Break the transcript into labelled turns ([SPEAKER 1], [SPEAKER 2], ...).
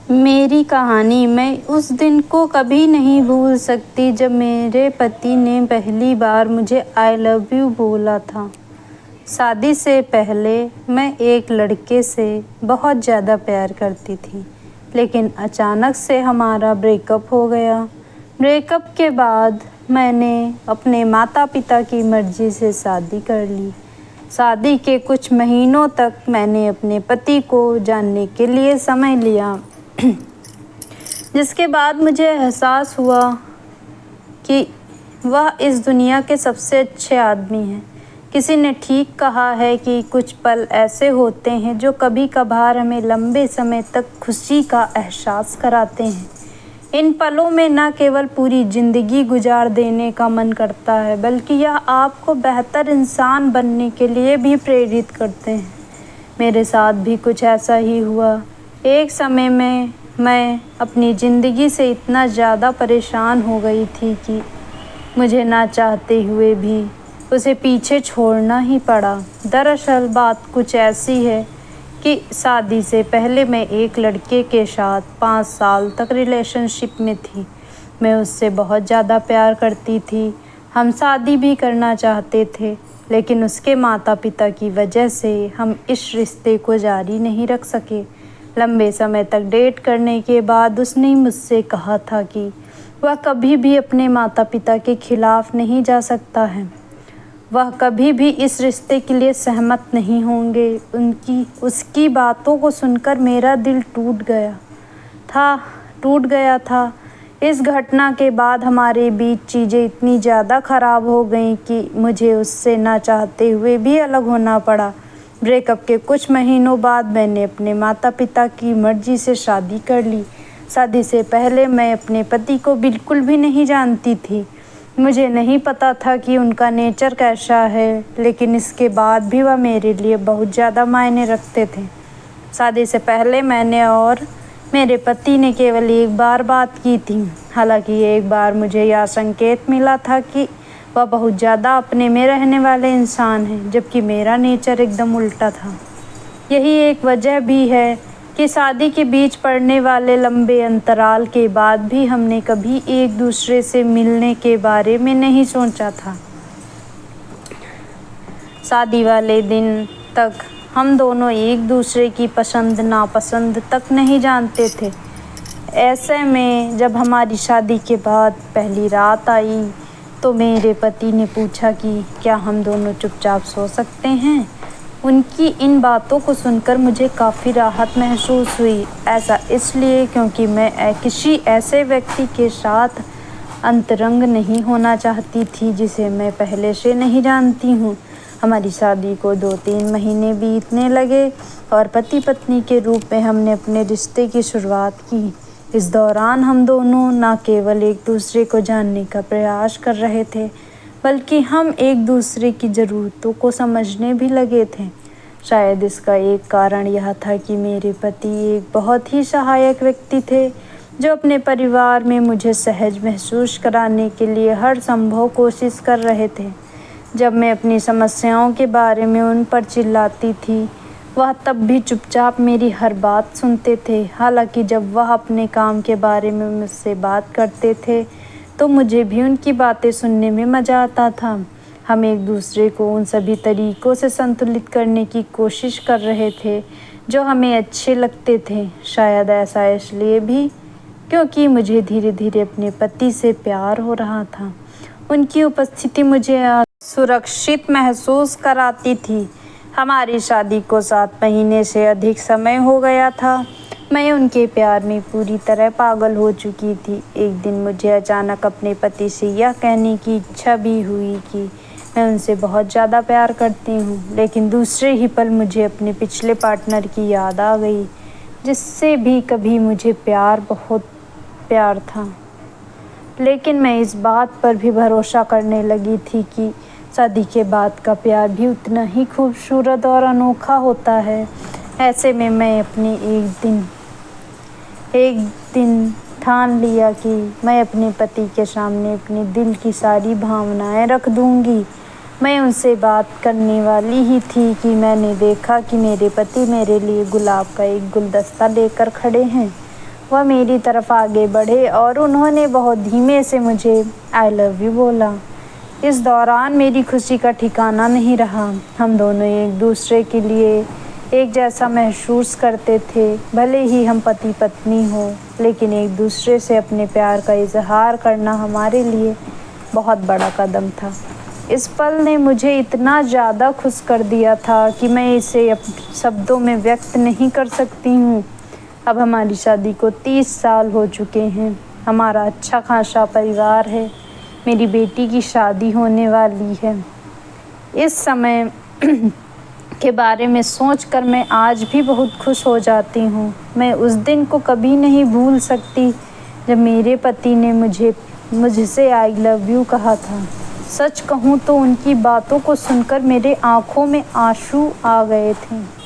[SPEAKER 1] मेरी कहानी मैं उस दिन को कभी नहीं भूल सकती जब मेरे पति ने पहली बार मुझे आई लव यू बोला था। शादी से पहले मैं एक लड़के से बहुत ज़्यादा प्यार करती थी, लेकिन अचानक से हमारा ब्रेकअप हो गया। ब्रेकअप के बाद मैंने अपने माता पिता की मर्ज़ी से शादी कर ली। शादी के कुछ महीनों तक मैंने अपने पति को जानने के लिए समय लिया, जिसके बाद मुझे एहसास हुआ कि वह इस दुनिया के सबसे अच्छे आदमी हैं। किसी ने ठीक कहा है कि कुछ पल ऐसे होते हैं जो कभी कभार हमें लंबे समय तक खुशी का एहसास कराते हैं। इन पलों में न केवल पूरी ज़िंदगी गुजार देने का मन करता है, बल्कि यह आपको बेहतर इंसान बनने के लिए भी प्रेरित करते हैं। मेरे साथ भी कुछ ऐसा ही हुआ। एक समय में मैं अपनी ज़िंदगी से इतना ज़्यादा परेशान हो गई थी कि मुझे ना चाहते हुए भी उसे पीछे छोड़ना ही पड़ा। दरअसल बात कुछ ऐसी है कि शादी से पहले मैं एक लड़के के साथ 5 साल तक रिलेशनशिप में थी। मैं उससे बहुत ज़्यादा प्यार करती थी। हम शादी भी करना चाहते थे, लेकिन उसके माता पिता की वजह से हम इस रिश्ते को जारी नहीं रख सके। लंबे समय तक डेट करने के बाद उसने मुझसे कहा था कि वह कभी भी अपने माता पिता के खिलाफ नहीं जा सकता है। वह कभी भी इस रिश्ते के लिए सहमत नहीं होंगे। उसकी बातों को सुनकर मेरा दिल टूट गया था। इस घटना के बाद हमारे बीच चीज़ें इतनी ज़्यादा ख़राब हो गईं कि मुझे उससे ना चाहते हुए भी अलग होना पड़ा। ब्रेकअप के कुछ महीनों बाद मैंने अपने माता पिता की मर्ज़ी से शादी कर ली। शादी से पहले मैं अपने पति को बिल्कुल भी नहीं जानती थी। मुझे नहीं पता था कि उनका नेचर कैसा है, लेकिन इसके बाद भी वह मेरे लिए बहुत ज़्यादा मायने रखते थे। शादी से पहले मैंने और मेरे पति ने केवल एक बार बात की थी। हालांकि एक बार मुझे यह संकेत मिला था कि वह बहुत ज़्यादा अपने में रहने वाले इंसान हैं, जबकि मेरा नेचर एकदम उल्टा था। यही एक वजह भी है कि शादी के बीच पड़ने वाले लंबे अंतराल के बाद भी हमने कभी एक दूसरे से मिलने के बारे में नहीं सोचा था। शादी वाले दिन तक हम दोनों एक दूसरे की पसंद नापसंद तक नहीं जानते थे। ऐसे में जब हमारी शादी के बाद पहली रात आई तो मेरे पति ने पूछा कि क्या हम दोनों चुपचाप सो सकते हैं। उनकी इन बातों को सुनकर मुझे काफ़ी राहत महसूस हुई। ऐसा इसलिए क्योंकि मैं किसी ऐसे व्यक्ति के साथ अंतरंग नहीं होना चाहती थी जिसे मैं पहले से नहीं जानती हूँ। हमारी शादी को 2-3 महीने बीतने लगे और पति पत्नी के रूप में हमने अपने रिश्ते की शुरुआत की। इस दौरान हम दोनों न केवल एक दूसरे को जानने का प्रयास कर रहे थे, बल्कि हम एक दूसरे की ज़रूरतों को समझने भी लगे थे। शायद इसका एक कारण यह था कि मेरे पति एक बहुत ही सहायक व्यक्ति थे, जो अपने परिवार में मुझे सहज महसूस कराने के लिए हर संभव कोशिश कर रहे थे। जब मैं अपनी समस्याओं के बारे में उन पर चिल्लाती थी, वह तब भी चुपचाप मेरी हर बात सुनते थे। हालांकि जब वह अपने काम के बारे में मुझसे बात करते थे तो मुझे भी उनकी बातें सुनने में मज़ा आता था। हम एक दूसरे को उन सभी तरीक़ों से संतुलित करने की कोशिश कर रहे थे जो हमें अच्छे लगते थे। शायद ऐसा इसलिए भी क्योंकि मुझे धीरे धीरे अपने पति से प्यार हो रहा था। उनकी उपस्थिति मुझे सुरक्षित महसूस कराती थी। हमारी शादी को 7 महीने से अधिक समय हो गया था। मैं उनके प्यार में पूरी तरह पागल हो चुकी थी। एक दिन मुझे अचानक अपने पति से यह कहने की इच्छा भी हुई कि मैं उनसे बहुत ज़्यादा प्यार करती हूँ, लेकिन दूसरे ही पल मुझे अपने पिछले पार्टनर की याद आ गई, जिससे भी कभी मुझे बहुत प्यार था। लेकिन मैं इस बात पर भी भरोसा करने लगी थी कि शादी के बाद का प्यार भी उतना ही खूबसूरत और अनोखा होता है। ऐसे में मैं एक दिन ठान लिया कि मैं अपने पति के सामने अपने दिल की सारी भावनाएं रख दूंगी। मैं उनसे बात करने वाली ही थी कि मैंने देखा कि मेरे पति मेरे लिए गुलाब का एक गुलदस्ता लेकर खड़े हैं। वह मेरी तरफ आगे बढ़े और उन्होंने बहुत धीमे से मुझे आई लव यू बोला। इस दौरान मेरी खुशी का ठिकाना नहीं रहा। हम दोनों एक दूसरे के लिए एक जैसा महसूस करते थे। भले ही हम पति पत्नी हो, लेकिन एक दूसरे से अपने प्यार का इजहार करना हमारे लिए बहुत बड़ा कदम था। इस पल ने मुझे इतना ज़्यादा खुश कर दिया था कि मैं इसे शब्दों में व्यक्त नहीं कर सकती हूँ। अब हमारी शादी को 30 साल हो चुके हैं। हमारा अच्छा खासा परिवार है। मेरी बेटी की शादी होने वाली है। इस समय के बारे में सोचकर मैं आज भी बहुत खुश हो जाती हूँ। मैं उस दिन को कभी नहीं भूल सकती जब मेरे पति ने मुझसे आई लव यू कहा था। सच कहूँ तो उनकी बातों को सुनकर मेरे आँखों में आंसू आ गए थे।